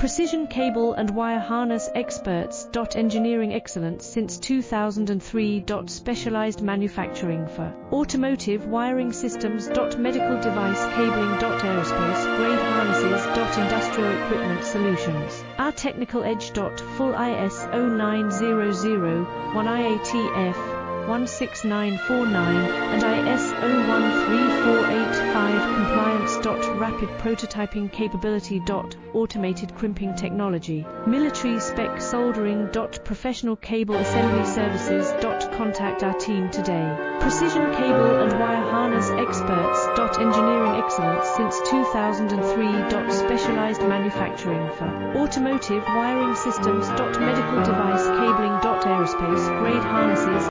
Precision cable and wire harness experts. Engineering excellence since 2003. Specialized manufacturing for automotive wiring systems. Medical device cabling. Aerospace grade harnesses. Industrial equipment solutions. Our technical edge. Full ISO 9001 IATF 16949 and ISO 13485 compliance. Rapid prototyping capability. Automated crimping technology. Military spec soldering. Professional cable assembly services. Contact our team today. Precision cable and wire harness experts. Engineering excellence since 2003. Specialized manufacturing for automotive wiring systems. Medical device cabling. Aerospace grade harnesses.